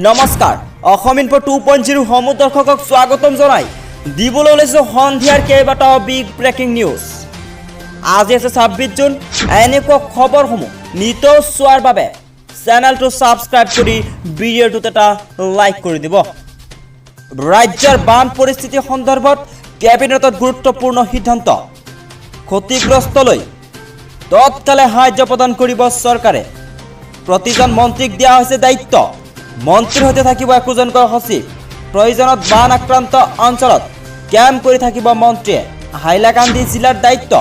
নমস্কাৰ অসম ইনফো 2.0 সমূহ দৰ্শকক স্বাগতম জনাই দিবলৈ ওলাইছো সন্ধিয়াৰ কেইবাটাও বিগ ব্ৰেকিং নিউজ। আজি আছে 26 জুন। এনেকুৱা খবৰসমূহ নিতৌ চোৱাৰ বাবে চেনেলটো সাবস্ক্ৰাইব কৰি ভিডিঅ'টোত এটা লাইক কৰি দিব। ৰাজ্যৰ বান পৰিস্থিতি সন্দৰ্ভত কেবিনেটত গুৰুত্বপূৰ্ণ সিদ্ধান্ত। ক্ষতিগ্ৰস্তলৈ তৎকালে সাহায্য প্ৰদান কৰিব চৰকাৰে। প্ৰতিজন মন্ত্ৰীক দিয়া হৈছে দায়িত্ব। মন্ত্ৰীৰ সৈতে থাকিব 21জনকৈ সচিব। প্ৰয়োজনত বান আক্ৰান্ত অঞ্চলত কেম্প কৰি থাকিব মন্ত্ৰীয়ে। হাইলাকান্দি জিলাৰ দায়িত্ব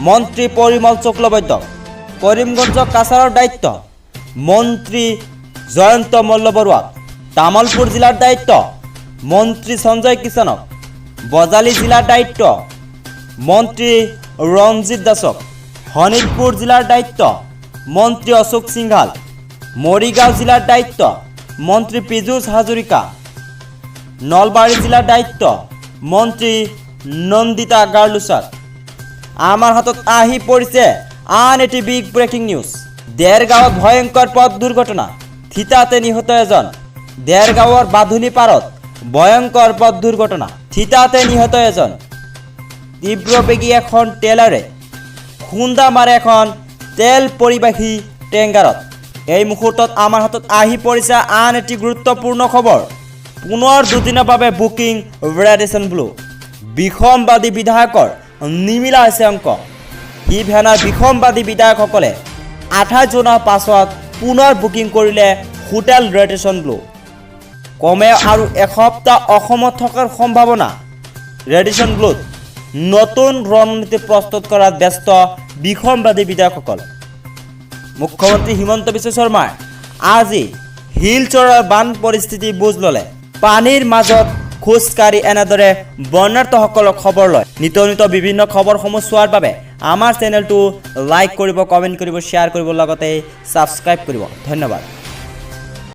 মন্ত্ৰী পৰিমল শুক্লবৈদ্য। কৰিমগঞ্জ কাছাৰৰ দায়িত্ব মন্ত্ৰী জয়ন্ত মল্লবৰুৱা। তামলপুৰ জিলাৰ দায়িত্ব মন্ত্ৰী সঞ্জয় কিষাণক। বজালী জিলাৰ দায়িত্ব মন্ত্ৰী ৰঞ্জিত দাসক। শোণিতপুৰ জিলাৰ দায়িত্ব মন্ত্ৰী অশোক সিংঘাল। মৰিগাঁও জিলাৰ দায়িত্ব মন্ত্ৰী পীযুষ হাজৰিকা। নলবাৰী জিলাৰ দায়িত্ব মন্ত্ৰী নন্দিতা গাৰ্লুছাক। আমাৰ হাতত আহি পৰিছে আন এটি বিগ ব্ৰেকিং নিউজ। দেৰগাঁৱত ভয়ংকৰ পথ দুৰ্ঘটনা, থিতাতে নিহত এজন। দেৰগাঁৱৰ বাঁধনি পাৰত ভয়ংকৰ পথ দুৰ্ঘটনা, থিতাতে নিহত এজন। তীব্ৰবেগী এখন ট্ৰেলাৰে খুন্দা মাৰে এখন তেল পৰিবাহী টেংকাৰত। এই মুহূৰ্তত আমাৰ হাতত আহি পৰিছে আন এটি গুৰুত্বপূৰ্ণ খবৰ। পুনৰ দুদিনৰ বাবে বুকিং ৰেডিশ্যন ব্লু। বিসম্বাদী বিধায়কৰ নিমিলা হৈছে অংক। শিৱসেনাৰ বিসম্বাদী বিধায়কসকলে 28 জুনৰ পাছত পুনৰ বুকিং কৰিলে হোটেল ৰেডিশ্যন ব্লু। কমে আৰু এসপ্তাহ অসমত থকাৰ সম্ভাৱনা। ৰেডিশ্যন ব্লুত নতুন ৰণনীতি প্ৰস্তুত কৰাত ব্যস্ত বিসম্বাদী বিধায়কসকল। মুখ্যমন্ত্ৰী হিমন্ত বিশ্ব শৰ্মাই আজি শিলচৰৰ বান পৰিস্থিতি বুজ ল'লে। পানীৰ মাজত খোজকাঢ়ি এনেদৰে বৰ্ণাঢ্যসকলক খবৰ লয়। নিত্য বিভিন্ন খবৰসমূহ চোৱাৰ বাবে আমাৰ চেনেলটো লাইক কৰিব, কমেণ্ট কৰিব, শ্বেয়াৰ কৰিব, লগতে ছাবস্ক্ৰাইব কৰিব। ধন্যবাদ।